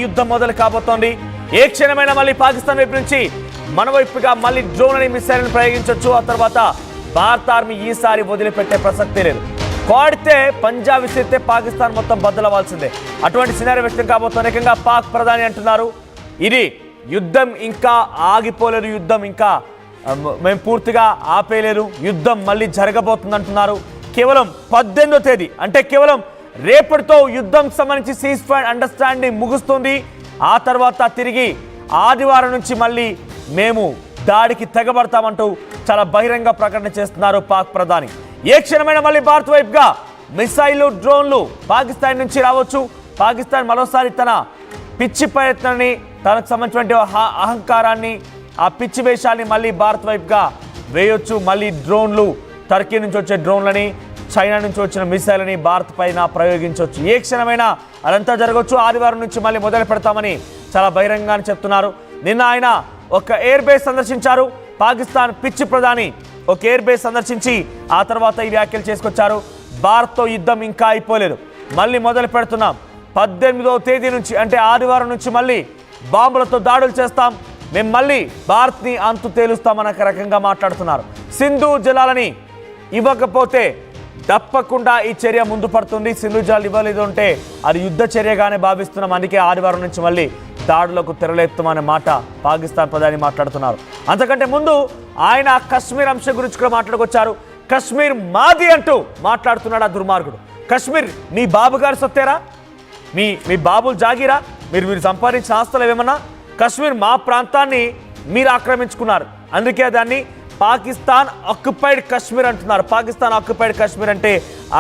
యుద్ధం మొదలు కాబోతోంది. ఏ క్షణమైనా మళ్ళీ పాకిస్తాన్ వైపు నుంచి మన వైపుగా మళ్ళీ డ్రోన్ అని మిసైల్ని ప్రయోగించవచ్చు. ఆ తర్వాత భారత ఆర్మీ ఈసారి వదిలిపెట్టే ప్రసక్తి లేదు. కోడితే పంజాబ్ విసిరితే పాకిస్తాన్ మొత్తం బద్దలవ్వాల్సిందే. అటువంటి సినారీ వ్యక్తం కాబోతోంది. ఏకంగా పాక్ ప్రధాని అంటున్నారు, ఇది యుద్ధం ఇంకా ఆగిపోలేదు, యుద్ధం ఇంకా మేము పూర్తిగా ఆపేయలేదు, యుద్ధం మళ్ళీ జరగబోతుంది అంటున్నారు. కేవలం 18వ తేదీ అంటే కేవలం రేపటితో యుద్ధం సంబంధించి సీజ్ ఫైర్ అండర్స్టాండింగ్ ముగుస్తుంది. ఆ తర్వాత తిరిగి ఆదివారం నుంచి మళ్ళీ మేము దాడికి తెగబడతామంటూ చాలా బహిరంగ ప్రకటన చేస్తున్నారు పాక్ ప్రధాని. ఏ క్షణమైనా మళ్ళీ భారత్ వైపుగా మిసైళ్లు డ్రోన్లు పాకిస్తాన్ నుంచి రావచ్చు. పాకిస్తాన్ మరోసారి తన పిచ్చి ప్రయత్నాన్ని, తనకు సంబంధించిన అహంకారాన్ని, ఆ పిచ్చి వేషాన్ని మళ్ళీ భారత్ వైపుగా వేయొచ్చు. మళ్ళీ డ్రోన్లు, టర్కీ నుంచి వచ్చే డ్రోన్లని, చైనా నుంచి వచ్చిన మిసైల్ని భారత్ పైన ప్రయోగించవచ్చు. ఏ క్షణమైనా అదంతా జరగవచ్చు. ఆదివారం నుంచి మళ్ళీ మొదలు పెడతామని చాలా బహిరంగంగా చెప్తున్నారు. నిన్న ఆయన ఒక ఎయిర్ బేస్ సందర్శించారు. పాకిస్తాన్ పిచ్చి ప్రధాని ఒక ఎయిర్ బేస్ సందర్శించి ఆ తర్వాత ఈ వ్యాఖ్యలు చేసుకొచ్చారు. భారత్తో యుద్ధం ఇంకా అయిపోలేదు, మళ్ళీ మొదలు పెడుతున్నాం. 18వ తేదీ నుంచి అంటే ఆదివారం నుంచి మళ్ళీ బాంబులతో దాడులు చేస్తాం, మేము మళ్ళీ భారత్ని అంతు తేలుస్తామన్న రకంగా మాట్లాడుతున్నారు. సింధు జలాలని ఇవ్వకపోతే తప్పకుండా ఈ చర్య ముందు పడుతుంది. సింధు జలాలు ఇవ్వలేదు అంటే అది యుద్ధ చర్యగానే భావిస్తున్నాం. అందుకే ఆదివారం నుంచి మళ్ళీ దాడులకు తెరలేపుతామనే మాట పాకిస్తాన్ ప్రధాని మాట్లాడుతున్నారు. అంతకంటే ముందు ఆయన కశ్మీర్ అంశం గురించి కూడా మాట్లాడుకొచ్చారు. కశ్మీర్ మాది అంటూ మాట్లాడుతున్నాడు ఆ దుర్మార్గుడు. కశ్మీర్ మీ బాబు గారి సొత్తేరా, మీ బాబులు జాగిరా, మీరు సంపాదించిన ఆస్తులు ఏమన్నా? కశ్మీర్ మా ప్రాంతాన్ని మీరు ఆక్రమించుకున్నారు, అందుకే దాన్ని పాకిస్తాన్ ఆక్యుపైడ్ కశ్మీర్ అంటున్నారు. పాకిస్తాన్ ఆక్యుపైడ్ కశ్మీర్ అంటే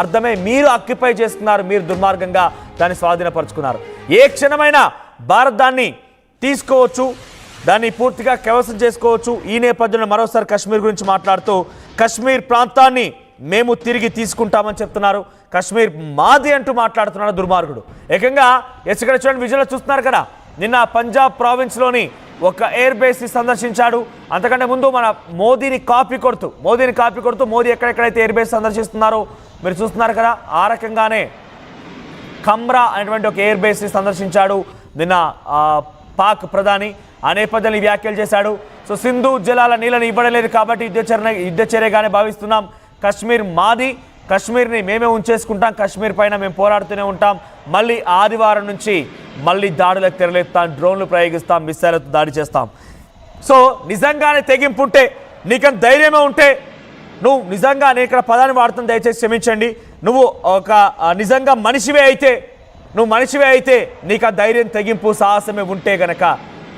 అర్థమే మీరు ఆక్యుపై చేసుకున్నారు, మీరు దుర్మార్గంగా దాన్ని స్వాధీనపరుచుకున్నారు. ఏ క్షణమైనా భారత్ దాన్ని తీసుకోవచ్చు, దాన్ని పూర్తిగా కైవసం చేసుకోవచ్చు. ఈ నేపథ్యంలో మరోసారి కశ్మీర్ గురించి మాట్లాడుతూ కశ్మీర్ ప్రాంతాన్ని మేము తిరిగి తీసుకుంటామని చెప్తున్నారు. కశ్మీర్ మాది అంటూ మాట్లాడుతున్నాడు దుర్మార్గుడు. ఏకంగా ఇక్కడ చూడండి, విజువల్ చూస్తున్నారు కదా, నిన్న పంజాబ్ ప్రావిన్స్లోని ఒక ఎయిర్ బేస్ని సందర్శించాడు. అంతకంటే ముందు మన మోదీని కాపీ కొడుతూ మోదీ ఎక్కడెక్కడైతే ఎయిర్ బేస్ సందర్శిస్తున్నారో మీరు చూస్తున్నారు కదా, ఆ రకంగానే ఖమ్రా అనేటువంటి ఒక ఎయిర్ బేస్ని సందర్శించాడు నిన్న పాక్ ప్రధాని. ఆ నేపథ్యంలో వ్యాఖ్యలు చేశాడు. సో సింధు జలాల నీళ్ళని ఇవ్వడలేదు కాబట్టి యుద్ధ చర్యగానే భావిస్తున్నాం. కశ్మీర్ మాది, కశ్మీర్ని మేమే ఉంచేసుకుంటాం, కశ్మీర్ పైన మేము పోరాడుతూనే ఉంటాం. మళ్ళీ ఆదివారం నుంచి మళ్ళీ దాడులకు తెరలేస్తాం, డ్రోన్లు ప్రయోగిస్తాం, మిసైళ్లతో దాడి చేస్తాం. సో నిజంగానే తెగింపు ఉంటే, నీకంత ధైర్యమే ఉంటే, నువ్వు నిజంగా నేను ఇక్కడ పదాన్ని వాడుతుంది, దయచేసి క్షమించండి, నువ్వు ఒక నిజంగా మనిషివే అయితే నీకు ఆ ధైర్యం, తెగింపు, సాహసమే ఉంటే గనక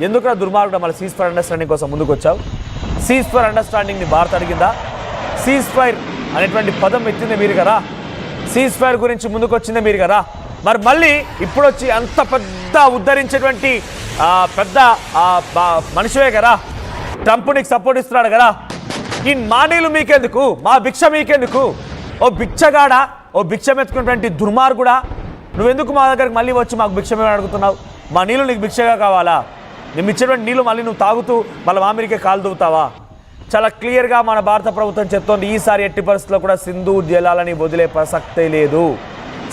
ఎందుకు దుర్మార్గుడు మళ్ళీ సీజ్ ఫైర్ అండర్స్టాండింగ్ కోసం ముందుకు వచ్చావు? సీజ్ ఫైర్ అండర్స్టాండింగ్ని భారత్ అడిగిందా? సీజ్ ఫైర్ అనేటువంటి పదం ఎత్తిందే మీరు కదా, సీజ్ ఫైర్ గురించి ముందుకు వచ్చిందే మీరు కదా. మరి మళ్ళీ ఇప్పుడు వచ్చి అంత పెద్ద ఉద్ధరించేటువంటి పెద్ద మనిషివే కదా, ట్రంప్ నీకు సపోర్ట్ ఇస్తున్నాడు కదా, ఈ మానీలు మీకెందుకు, మా భిక్ష మీకెందుకు? ఓ బిచ్చగాడా, ఓ భిక్షం ఎత్తుకున్నటువంటి దుర్మార్గుడా, నువ్వెందుకు మా దగ్గరికి మళ్ళీ వచ్చి మాకు భిక్షమేమని అడుగుతున్నావు? మా నీళ్ళు నీకు భిక్షగా కావాలా? మేము ఇచ్చేటువంటి నీళ్ళు మళ్ళీ నువ్వు తాగుతూ మళ్ళీ మామిడికే కాలు దూవుతావా? చాలా క్లియర్గా మన భారత ప్రభుత్వం చెప్తోంది, ఈసారి ఎట్టి పరిస్థితుల్లో కూడా సింధు జలాలని వదిలే ప్రసక్తే లేదు,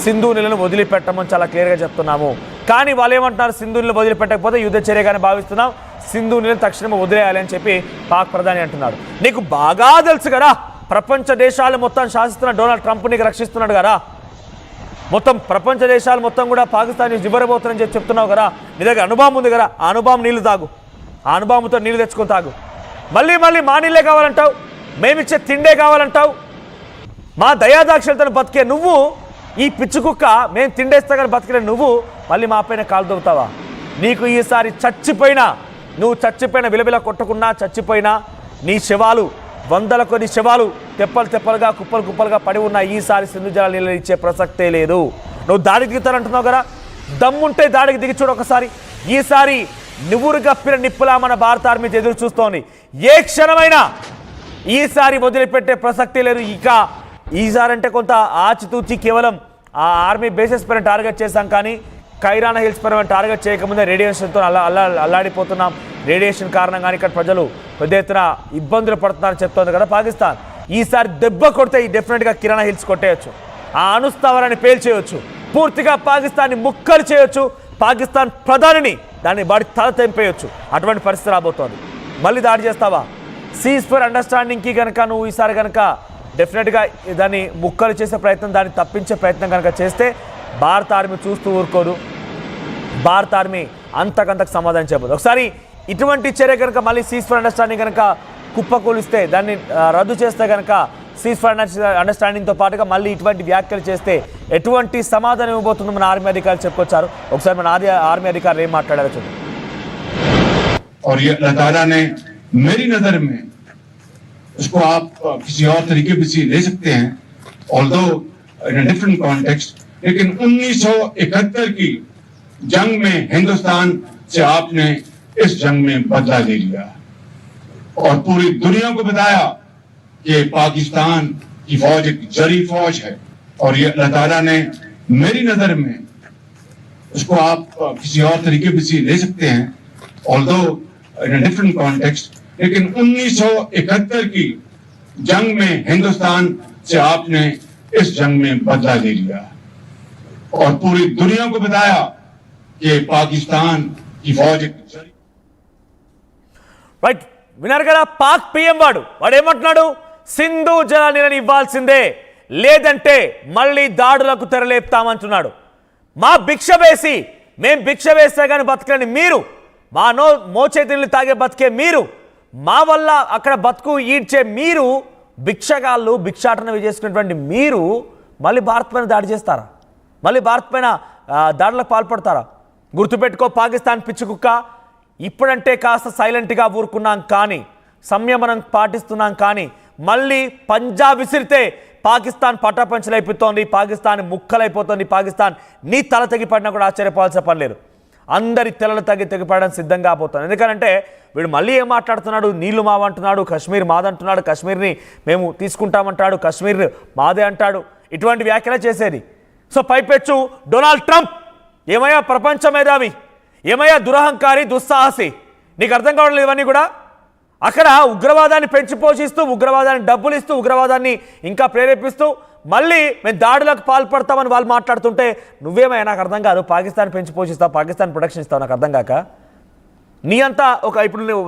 సింధు నీళ్ళను వదిలిపెట్టమని చాలా క్లియర్గా చెప్తున్నాము. కానీ వాళ్ళు ఏమంటున్నారు, సింధు నీళ్ళు వదిలిపెట్టకపోతే యుద్ధ చర్యగానే భావిస్తున్నాం, సింధు నీళ్ళని తక్షణమే వదిలేయాలి అని చెప్పి పాక్ ప్రధాని అంటున్నాడు. నీకు బాగా తెలుసు కదా, ప్రపంచ దేశాలు మొత్తం శాసిస్తున్న డొనాల్డ్ ట్రంప్ నీకు రక్షిస్తున్నాడు కదా, మొత్తం ప్రపంచ దేశాలు మొత్తం కూడా పాకిస్తాన్ ఇవ్వబోతుందని చెప్పి చెప్తున్నావు కదా, నీ దగ్గర అనుభవం ఉంది కదా, ఆ అనుభవం నీళ్ళు తాగు, ఆ అనుభవంతో నీళ్ళు తెచ్చుకొని తాగు. మళ్ళీ మా నీళ్ళే కావాలంటావు, మేమిచ్చే తిండే కావాలంటావు, మా దయాదాక్షలతో బతికే నువ్వు, ఈ పిచ్చి కుక్క మేము తిండేస్తా కానీ బతికిన నువ్వు మళ్ళీ మా పైన కాలు దొవుతావా? నీకు ఈసారి నువ్వు చచ్చిపోయిన విలవిల కొట్టకున్నా చచ్చిపోయినా నీ శవాలు, వందల కొద్ది శవాలు తెప్పలుగా కుప్పలుగా పడి ఉన్న ఈసారి సింధు జలాల నీళ్ళు ఇచ్చే ప్రసక్తే లేదు. నువ్వు దాడికి దిగుతానంటున్నావు కదా, దమ్ముంటే దాడికి దిగి చూడు ఒకసారి. ఈసారి నువ్వురు గప్పిన నిప్పులా మన భారత ఆర్మీ ఎదురు చూస్తోంది. ఏ క్షణమైనా ఈసారి వదిలిపెట్టే ప్రసక్తే లేదు. ఇక ఈసారి అంటే కొంత ఆచితూచి కేవలం ఆ ఆర్మీ బేసెస్ పైన టార్గెట్ చేశాం, కానీ కైరానా హిల్స్ పైన టార్గెట్ చేయకముందే రేడియేషన్తో అల్లాడిపోతున్నాం. రేడియేషన్ కారణంగానే ఇక్కడ ప్రజలు పెద్ద ఎత్తున ఇబ్బందులు పడుతున్నారని చెప్తోంది కదా పాకిస్తాన్. ఈసారి దెబ్బ కొడితే డెఫినెట్గా కిరాణా హిల్స్ కొట్టేయచ్చు, ఆ అణుస్థావరాన్ని పేల్చేయచ్చు, పూర్తిగా పాకిస్తాన్ని ముక్కలు చేయొచ్చు, పాకిస్తాన్ ప్రధానిని దాన్ని వాడి తల తెంపేయొచ్చు. అటువంటి పరిస్థితి రాబోతోంది. మళ్ళీ దాడి చేస్తావా? సీజ్ ఫర్ అండర్స్టాండింగ్కి కనుక నువ్వు ఈసారి కనుక డెఫినెట్గా దాన్ని ముక్కలు చేసే ప్రయత్నం, దాన్ని తప్పించే ప్రయత్నం కనుక చేస్తే భారత ఆర్మీ చూస్తూ ఊరుకోదు. భారత ఆర్మీ అంతకంతకు సమాధానం చెప్పదు. ఒకసారి ఇటువంటి చర్య కనుక మళ్ళీ సీజ్ ఫర్ అండర్స్టాండింగ్ కనుక కుప్పకూలిస్తే, దాన్ని రద్దు చేస్తే కనుక సీజ్ ఫర్ అండర్స్టాండింగ్తో పాటుగా మళ్ళీ ఇటువంటి వ్యాఖ్యలు చేస్తే ఎటువంటి సమాధానం ఇవ్వబోతుందో మన ఆర్మీ అధికారులు చెప్పుకొచ్చారు. ఒకసారి మన ఆర్మీ అధికారులు ఏం మాట్లాడారో చూద్దాం. और ये अल्लाह ताला ने मेरी नजर में उसको आप किसी और तरीके से ले सकते हैं, ऑल्दो इन डिफरेंट कॉन्टेक्स्ट, लेकिन 1971 की जंग में हिंदुस्तान से आपने इस जंग में बदला ले लिया और पूरी दुनिया को बताया कि पाकिस्तान की फौज एक जरी फौज है. और ये अल्लाह ताला ने मेरी नजर में उसको आप किसी और तरीके से ले सकते हैं, ऑल्दो इन डिफरेंट कॉन्टेक्स्ट, लेकिन 1971 की जंग में हिंदुस्तान से आपने इस जंग में बदला ले लिया और पूरी दुनिया को बताया कि पाकिस्तान की फौज एक రైట్, విన్నారు కదా పాక్ పిఎం వాడు ఏమంటున్నాడు? సింధు జలాలను ఇవ్వాల్సిందే, లేదంటే మళ్ళీ దాడులకు తెరలేపుతామంటున్నాడు. మా భిక్ష వేసి మేం భిక్ష వేస్తే కానీ బతకని మీరు, మా మోచేతుల్ని తాగే బతికే మీరు, మా వల్ల అక్కడ బతుకు ఈడ్చే మీరు, భిక్షగాళ్ళు భిక్షాటన చేసుకున్నటువంటి మీరు మళ్ళీ భారత్ పైన దాడి చేస్తారా? మళ్ళీ భారత్ పైన దాడులకు పాల్పడతారా? గుర్తుపెట్టుకో పాకిస్తాన్ పిచ్చి కుక్క. ఇప్పుడంటే కాస్త సైలెంట్గా ఊరుకున్నాం కానీ, సంయమనం పాటిస్తున్నాం కానీ, మళ్ళీ పంజాబ్ విసిరితే పాకిస్తాన్ పటాపంచలైపోతోంది, పాకిస్తాన్ ముక్కలైపోతుంది. పాకిస్తాన్ నీ తల తెగిపడినా కూడా ఆశ్చర్యపోవాల్సిన పని లేదు. అందరి తెలలు తెగిపడడం సిద్ధంగా పోతుంది. ఎందుకంటే వీడు మళ్ళీ ఏం మాట్లాడుతున్నాడు? నీళ్లు మావంటున్నాడు, కశ్మీర్ మాదంటున్నాడు, కశ్మీర్ని మేము తీసుకుంటామంటాడు, కశ్మీర్ మాదే అంటాడు. ఇటువంటి వ్యాఖ్యలు చేసేది. సో పైపెచ్చు డొనాల్డ్ ట్రంప్ ఏమయ్యా ప్రపంచ మేధావి, ఏమయ్యా దురహంకారి, దుస్సాహసి, నీకు అర్థం కావడం లేదు. ఇవన్నీ కూడా అక్కడ ఉగ్రవాదాన్ని పెంచి పోషిస్తూ, ఉగ్రవాదాన్ని డబ్బులు ఇస్తూ, ఉగ్రవాదాన్ని ఇంకా ప్రేరేపిస్తూ మళ్ళీ మేము దాడులకు పాల్పడతామని వాళ్ళు మాట్లాడుతుంటే నువ్వేమయ్యా? నాకు అర్థం కాదు. పాకిస్తాన్ పెంచి పోషిస్తావు, పాకిస్తాన్ ప్రొటెక్షన్ ఇస్తావు, నాకు అర్థం కాక. నీ అంతా ఒక ఇప్పుడు నువ్వు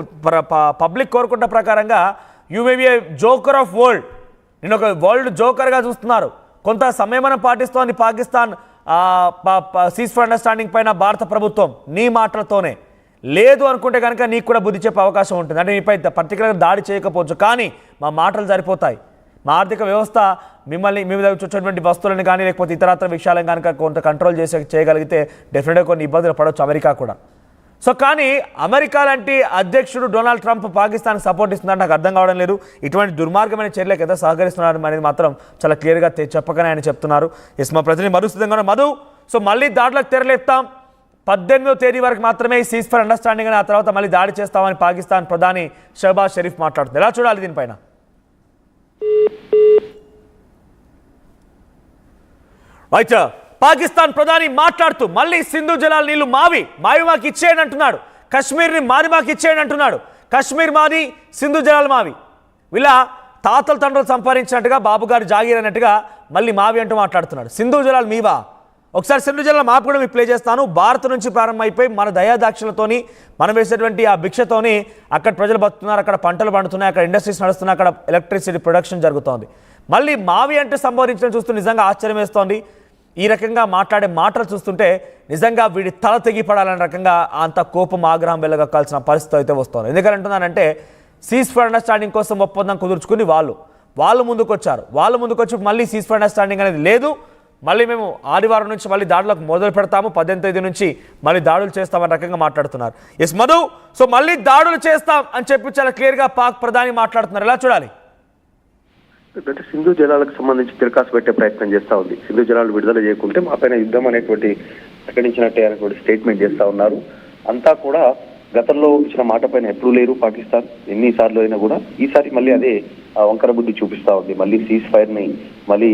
పబ్లిక్ కోరుకుంట ప్రకారంగా you may be A joker of world, నేను ఒక వరల్డ్ జోకర్గా చూస్తున్నారు. కొంత సంయమనం పాటిస్తోంది పాకిస్తాన్ సీజ్ ఫర్ అండర్స్టాండింగ్ పైన భారత ప్రభుత్వం నీ మాటలతోనే. లేదు అనుకుంటే కనుక నీకు కూడా బుద్ధి చెప్పే అవకాశం ఉంటుంది. అంటే నీపై పర్టికులర్గా దాడి చేయకపోవచ్చు, కానీ మా మాటలు సరిపోతాయి. మా ఆర్థిక వ్యవస్థ మిమ్మల్ని మీ మీద వచ్చేటువంటి వస్తువులను కానీ లేకపోతే ఇతరత్ర విషయాలను కనుక కొంత కంట్రోల్ చేయగలిగితే డెఫినెట్గా కొన్ని ఇబ్బందులు పడవచ్చు అమెరికా కూడా. సో కానీ అమెరికా లాంటి అధ్యక్షుడు డొనాల్డ్ ట్రంప్ పాకిస్తాన్కి సపోర్ట్ ఇస్తున్నాడు. నాకు అర్థం కావడం లేదు. ఇటువంటి దుర్మార్గమైన చర్యలకు ఎంత సహకరిస్తున్నారు అనేది మాత్రం చాలా క్లియర్గా చెప్పకనే ఆయన చెప్తున్నారు. ఎస్, మా ప్రతినిధి మధు సిద్ధంగా మధు, సో మళ్ళీ దాడులకు తెరలేపుతాం, 18వ తేదీ వరకు మాత్రమే సీజ్ ఫర్ అండర్స్టాండింగ్ అని, ఆ తర్వాత మళ్ళీ దాడి చేస్తామని పాకిస్తాన్ ప్రధాని షహబాజ్ షరీఫ్ మాట్లాడుతుంది. ఎలా చూడాలి దీనిపైన? రైట్, పాకిస్తాన్ ప్రధాని మాట్లాడుతూ మళ్ళీ సింధు జలాల నీళ్లు మావి మాకు ఇచ్చేయండి అంటున్నాడు. కశ్మీర్ని మాకు ఇచ్చేయండి అంటున్నాడు. కశ్మీర్ మాది, సింధు జలాలు మావి. వీళ్ళ తాతల తండ్రులు సంపాదించినట్టుగా, బాబు గారు జాగీర్ అన్నట్టుగా మళ్ళీ మావి అంటూ మాట్లాడుతున్నాడు. సింధు జలాలు మీవా? ఒకసారి సింధు జలాల మాపు కూడా మీకు ప్లే చేస్తాను. భారత్ నుంచి ప్రారంభమైపోయి మన దయాదాక్షలతోని మనం వేసేటువంటి ఆ భిక్షతోని అక్కడ ప్రజలు బతుకుతున్నారు, అక్కడ పంటలు పండుతున్నాయి, అక్కడ ఇండస్ట్రీస్ నడుస్తున్నాయి, అక్కడ ఎలక్ట్రిసిటీ ప్రొడక్షన్ జరుగుతోంది. మళ్ళీ మావి అంటే సంబోధించడం చూస్తూ నిజంగా ఆశ్చర్యం వేస్తోంది. ఈ రకంగా మాట్లాడే మాటలు చూస్తుంటే నిజంగా వీడి తల తెగిపడాలనే రకంగా అంత కోపం, ఆగ్రహం వెళ్ళగక్కాల్సిన పరిస్థితి అయితే వస్తుంది. ఎందుకని అంటున్నానంటే సీజ్ ఫర్ అండర్స్టాండింగ్ కోసం ఒప్పందం కుదుర్చుకుని వాళ్ళు ముందుకు వచ్చారు. వాళ్ళు ముందుకు వచ్చి మళ్ళీ సీజ్ ఫర్ అండర్స్టాండింగ్ అనేది లేదు, మళ్ళీ మేము ఆదివారం నుంచి మళ్ళీ దాడులకు మొదలు పెడతాము, 18వ తేదీ నుంచి మళ్ళీ దాడులు చేస్తామని రకంగా మాట్లాడుతున్నారు. ఎస్ మధు, సో మళ్ళీ దాడులు చేస్తాం అని చెప్పి చాలా క్లియర్గా పాక్ ప్రధాని మాట్లాడుతున్నారు. ఎలా చూడాలి? సింధు జలాలకు సంబంధించి తిరకాసు పెట్టే ప్రయత్నం చేస్తా ఉంది. సింధు జలాలు విడుదల చేయకుంటే మా పైన యుద్ధం అనేటువంటి ప్రకటించినట్టే అనేటువంటి స్టేట్మెంట్ చేస్తా ఉన్నారు. అంతా కూడా గతంలో ఇచ్చిన మాట పైన ఎప్పుడూ లేరు పాకిస్తాన్, ఎన్నిసార్లు అయినా కూడా. ఈసారి మళ్ళీ అదే వంకర బుద్ధి చూపిస్తా ఉంది. మళ్ళీ సీజ్ ఫైర్ ని, మళ్ళీ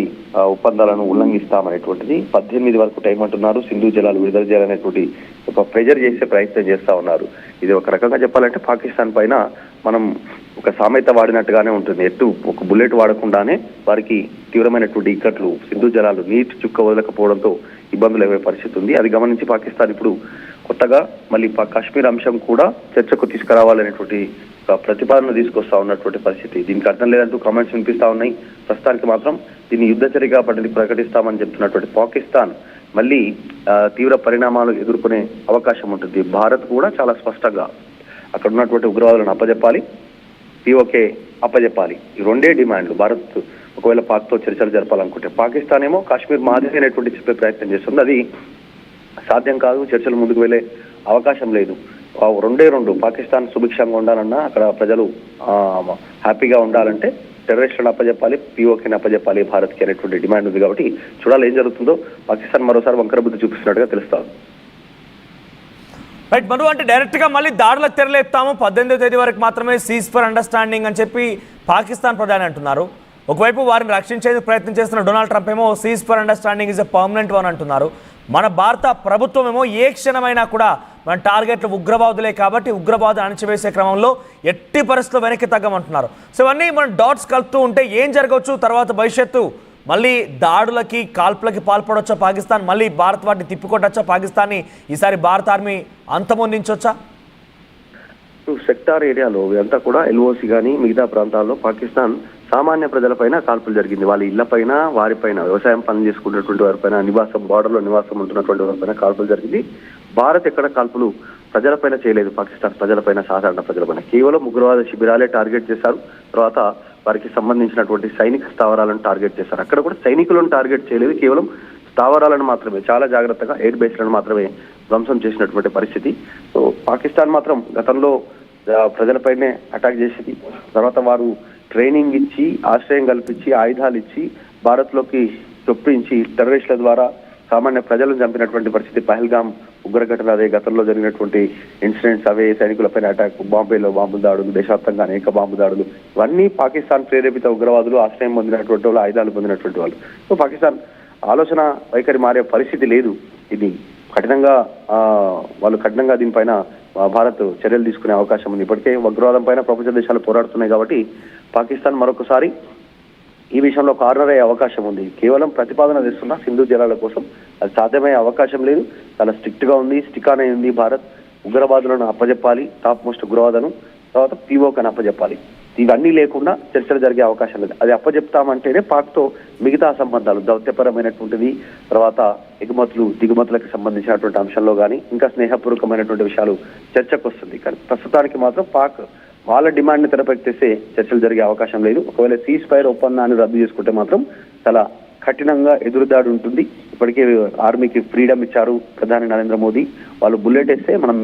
ఒప్పందాలను ఉల్లంఘిస్తామనేటువంటిది. 18 వరకు టైం అంటున్నారు. సింధు జలాలు విడుదల చేయాలనేటువంటి ఒక ప్రెజర్ చేసే ప్రయత్నం చేస్తా ఉన్నారు. ఇది ఒక రకంగా చెప్పాలంటే పాకిస్తాన్ పైన మనం ఒక సామెత వాడినట్టుగానే ఉంటుంది. ఎటు ఒక బుల్లెట్ వాడకుండానే వారికి తీవ్రమైనటువంటి ఇక్కట్లు, సింధు జలాలు నీటి చుక్క వదలకపోవడంతో ఇబ్బందులు అయ్యే పరిస్థితి ఉంది. అది గమనించి పాకిస్తాన్ ఇప్పుడు కొత్తగా మళ్ళీ కాశ్మీర్ అంశం కూడా చర్చకు తీసుకురావాలనేటువంటి ప్రతిపాదన తీసుకొస్తా ఉన్నటువంటి పరిస్థితి. దీనికి అర్థం లేదంటూ కామెంట్స్ వినిపిస్తా ఉన్నాయి. ప్రస్తుతానికి మాత్రం దీన్ని యుద్ధచర్యగా ప్రకటిస్తామని చెప్తున్నటువంటి పాకిస్తాన్ మళ్ళీ తీవ్ర పరిణామాలు ఎదుర్కొనే అవకాశం ఉంటుంది. భారత్ కూడా చాలా స్పష్టంగా అక్కడ ఉన్నటువంటి ఉగ్రవాదులను అప్పజెప్పాలి, పిఓకే అప్పజెప్పాలి. ఈ రెండే డిమాండ్లు. భారత్ ఒకవేళ పాక్తో చర్చలు జరపాలనుకుంటే, పాకిస్తాన్ ఏమో కాశ్మీర్ మాదిరి అనేటువంటి చెప్పే ప్రయత్నం చేస్తుంది. అది సాధ్యం కాదు, చర్చలు ముందుకు వెళ్లే అవకాశం లేదు. రెండు పాకిస్తాన్ సుభిక్షంగా ఉండాలన్నా, అక్కడ ప్రజలు హ్యాపీగా ఉండాలంటే టెర్రరిస్టులను అప్పజెప్పాలి, పిఓకేని అప్పజెప్పాలి భారత్కి అనేటువంటి డిమాండ్ ఉంది. కాబట్టి చూడాలి ఏం జరుగుతుందో. పాకిస్తాన్ మరోసారి వంకర బుద్ధి చూపిస్తున్నట్టుగా తెలుస్తాను. రైట్ మను, అంటే డైరెక్ట్గా మళ్ళీ దాడులకు తెరలేపుతాము, 18వ తేదీ వరకు మాత్రమే సీజ్ ఫర్ అండర్స్టాండింగ్ అని చెప్పి పాకిస్తాన్ ప్రధాని అంటున్నారు. ఒకవైపు వారిని రక్షించేందుకు ప్రయత్నం చేస్తున్న డొనాల్డ్ ట్రంప్ ఏమో seize for understanding is a permanent one అంటున్నారు. మన భారత ప్రభుత్వం ఏమో ఏ క్షణమైనా కూడా మన టార్గెట్లు ఉగ్రవాదులే కాబట్టి ఉగ్రవాదు అణచివేసే క్రమంలో ఎట్టి పరిస్థితుల్లో వెనక్కి తగ్గమంటున్నారు. సో ఇవన్నీ మనం డాట్స్ కలుపుతూ ఉంటే ఏం జరగవచ్చు, తర్వాత భవిష్యత్తు మళ్ళీ దాడులకి కాల్పులకి పాల్పడవచ్చా పాకిస్తాన్, మళ్ళీ భారత్ వాటిని తిప్పికొట్టచ్చా పాకిస్తాన్ని, ఈసారి భారత ఆర్మీ అంతమొందించొచ్చా? సెక్టార్ ఏరియాలో ఇదంతా కూడా ఎల్ఓసి కానీ మిగతా ప్రాంతాల్లో పాకిస్తాన్ సామాన్య ప్రజలపైన కాల్పులు జరిగింది. వాళ్ళ ఇళ్లపైన, వారిపైన, వ్యవసాయం పని చేసుకున్నటువంటి వారిపైన, బార్డర్లో నివాసం ఉంటున్నటువంటి వారిపైన కాల్పులు జరిగింది. భారత్ ఎక్కడ కాల్పులు ప్రజలపైన చేయలేదు. పాకిస్తాన్ ప్రజలపైన, సాధారణ ప్రజలపైన కేవలం ఉగ్రవాద శిబిరాలే టార్గెట్ చేశారు. తర్వాత వారికి సంబంధించినటువంటి సైనిక స్థావరాలను టార్గెట్ చేశారు. అక్కడ కూడా సైనికులను టార్గెట్ చేయలేదు, కేవలం స్థావరాలను మాత్రమే చాలా జాగ్రత్తగా ఎయిర్ బేస్లను మాత్రమే ధ్వంసం చేసినటువంటి పరిస్థితి. సో పాకిస్తాన్ మాత్రం గతంలో ప్రజలపైనే అటాక్ చేసింది. తర్వాత వారు ట్రైనింగ్ ఇచ్చి, ఆశ్రయం కల్పించి, ఆయుధాలు ఇచ్చి భారత్లోకి చొప్పించి టెర్రరిస్టుల ద్వారా సామాన్య ప్రజలను చంపినటువంటి పరిస్థితి. పహల్గామ్ ఉగ్రఘటన అదే, గతంలో జరిగినటువంటి ఇన్సిడెంట్స్ అవే, సైనికులపైన అటాక్, బాంబేలో బాంబు దాడులు, దేశవ్యాప్తంగా అనేక బాంబు దాడులు, ఇవన్నీ పాకిస్తాన్ ప్రేరేపిత ఉగ్రవాదులు, ఆశ్రయం పొందినటువంటి వాళ్ళు, ఆయుధాలు పొందినటువంటి వాళ్ళు. సో పాకిస్తాన్ ఆలోచన వైఖరి మారే పరిస్థితి లేదు. ఇది కఠినంగా వాళ్ళు కఠినంగా దీనిపైన భారత్ చర్యలు తీసుకునే అవకాశం ఉంది. ఇప్పటికే ఉగ్రవాదం పైన ప్రపంచ దేశాలు పోరాడుతున్నాయి కాబట్టి పాకిస్తాన్ మరొకసారి ఈ విషయంలో కార్నర్ అయ్యే అవకాశం ఉంది. కేవలం ప్రతిపాదన తెస్తున్న సింధు జలాల కోసం అది సాధ్యమయ్యే అవకాశం లేదు. చాలా స్ట్రిక్ట్ గా ఉంది, స్టిక్ అనే ఉంది. భారత్ ఉగ్రవాదులను అప్పజెప్పాలి, టాప్ మోస్ట్ ఉగ్రవాదను, తర్వాత పిఓకని అప్పజెప్పాలి. ఇవన్నీ లేకుండా చర్చలు జరిగే అవకాశం లేదు. అది అప్పజెప్తామంటేనే పాక్తో మిగతా సంబంధాలు, దౌత్యపరమైనటువంటిది, తర్వాత ఎగుమతులు దిగుమతులకు సంబంధించినటువంటి అంశంలో కానీ ఇంకా స్నేహపూర్వకమైనటువంటి విషయాలు చర్చకు వస్తుంది. కానీ ప్రస్తుతానికి మాత్రం పాక్ వాళ్ళ డిమాండ్ని తెరపెట్టేసే చర్చలు జరిగే అవకాశం లేదు. ఒకవేళ సీజ్ ఫైర్ ఒప్పందాన్ని రద్దు చేసుకుంటే మాత్రం చాలా కఠినంగా ఎదురుదాడి ఉంటుంది. ఇప్పటికే ఆర్మీకి ఫ్రీడమ్ ఇచ్చారు ప్రధాని నరేంద్ర మోదీ. వాళ్ళు బుల్లెట్ వేస్తే మనం